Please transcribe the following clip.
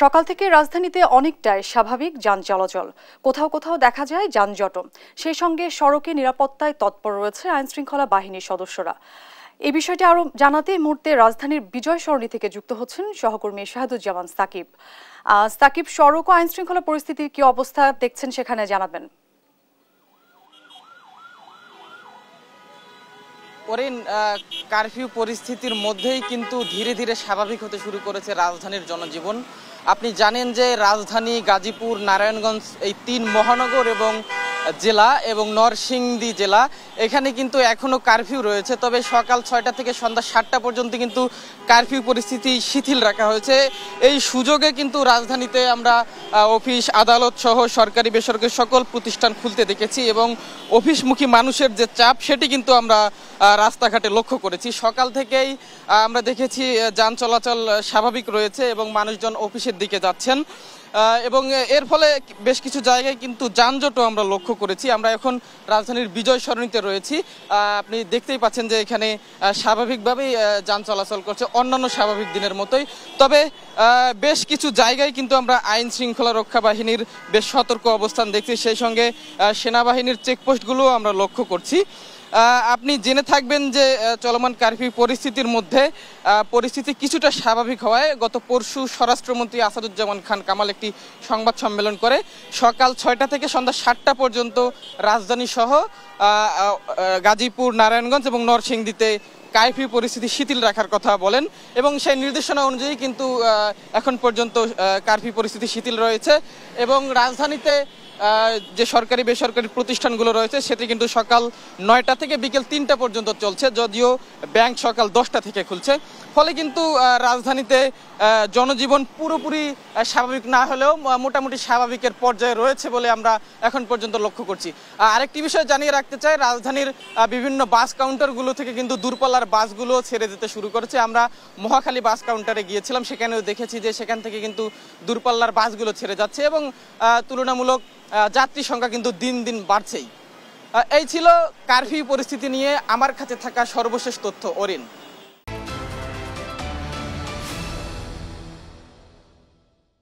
সকাল থেকে রাজধানীতে অনেকটাই স্বাভাবিক যান চলাচল, কোথাও কোথাও দেখা যায় যানজট। সেই সঙ্গে সড়কে নিরাপত্তায় তৎপর রয়েছে আইনশৃঙ্খলা বাহিনীর সদস্যরা। এই বিষয়টি আরও জানাতে এই মুহূর্তে রাজধানীর বিজয় সরণি থেকে যুক্ত হচ্ছেন সহকর্মী শাহাদুজ্জামান সাকিব। সাকিব, সড়ক ও আইনশৃঙ্খলা পরিস্থিতির কি অবস্থা দেখছেন সেখানে জানাবেন। কারফিউ পরিস্থিতির মধ্যেই কিন্তু ধীরে ধীরে স্বাভাবিক হতে শুরু করেছে রাজধানীর জনজীবন। আপনি জানেন যে রাজধানী, গাজীপুর, নারায়ণগঞ্জ এই তিন মহানগর এবং জেলা এবং নরসিংদী জেলা, এখানে কিন্তু এখনও কারফিউ রয়েছে। তবে সকাল 6টা থেকে সন্ধ্যা 7টা পর্যন্ত কিন্তু কারফিউ পরিস্থিতি শিথিল রাখা হয়েছে। এই সুযোগে কিন্তু রাজধানীতে আমরা অফিস, আদালত সহ সরকারি বেসরকারি সকল প্রতিষ্ঠান খুলতে দেখেছি এবং অফিসমুখী মানুষের যে চাপ সেটি কিন্তু আমরা রাস্তাঘাটে লক্ষ্য করেছি। সকাল থেকেই আমরা দেখেছি যান চলাচল স্বাভাবিক রয়েছে এবং মানুষজন অফিসের দিকে যাচ্ছেন এবং এর ফলে বেশ কিছু জায়গায় কিন্তু যানজটও আমরা লক্ষ্য করেছি। আমরা এখন রাজধানীর বিজয় সরণিতে রয়েছি। আপনি দেখতেই পাচ্ছেন যে এখানে স্বাভাবিকভাবেই যান চলাচল করছে অন্যান্য স্বাভাবিক দিনের মতোই। তবে বেশ কিছু জায়গায় কিন্তু আমরা আইন শৃঙ্খলা রক্ষা বাহিনীর বেশ সতর্ক অবস্থান দেখছি, সেই সঙ্গে সেনাবাহিনীর চেকপোস্টগুলোও আমরা লক্ষ্য করছি। আপনি জেনে থাকবেন যে চলমান কারফিউ পরিস্থিতির মধ্যে পরিস্থিতি কিছুটা স্বাভাবিক হওয়ায় গত পরশু স্বরাষ্ট্রমন্ত্রী আসাদুজ্জামান খান কামাল একটি সংবাদ সম্মেলন করে সকাল 6টা থেকে সন্ধ্যা 7টা পর্যন্ত রাজধানী সহ গাজীপুর, নারায়ণগঞ্জ এবং নরসিংদীতে কারফিউ পরিস্থিতি শিথিল রাখার কথা বলেন এবং সেই নির্দেশনা অনুযায়ী কিন্তু এখন পর্যন্ত কারফিউ পরিস্থিতি শিথিল রয়েছে এবং রাজধানীতে যে সরকারি বেসরকারি প্রতিষ্ঠানগুলো রয়েছে সেটি কিন্তু সকাল 9টা থেকে বিকেল 3টা পর্যন্ত চলছে, যদিও ব্যাংক সকাল 10টা থেকে খুলছে। ফলে কিন্তু রাজধানীতে জনজীবন পুরোপুরি স্বাভাবিক না হলেও মোটামুটি স্বাভাবিকের পর্যায়ে রয়েছে বলে আমরা এখন পর্যন্ত লক্ষ্য করছি। আরেকটি বিষয় জানিয়ে রাখতে চাই, রাজধানীর বিভিন্ন বাস কাউন্টারগুলো থেকে কিন্তু দূরপাল্লার বাসগুলো ছেড়ে যেতে শুরু করেছে। আমরা মহাখালী বাস কাউন্টারে গিয়েছিলাম, সেখানেও দেখেছি যে সেখান থেকে কিন্তু দূরপাল্লার বাসগুলো ছেড়ে যাচ্ছে এবং তুলনামূলক যাত্রী সংখ্যা কিন্তু দিন দিন বাড়ছেই। এই ছিল কারফিউ পরিস্থিতি নিয়ে আমার কাছে থাকা সর্বশেষ তথ্য। অরিন।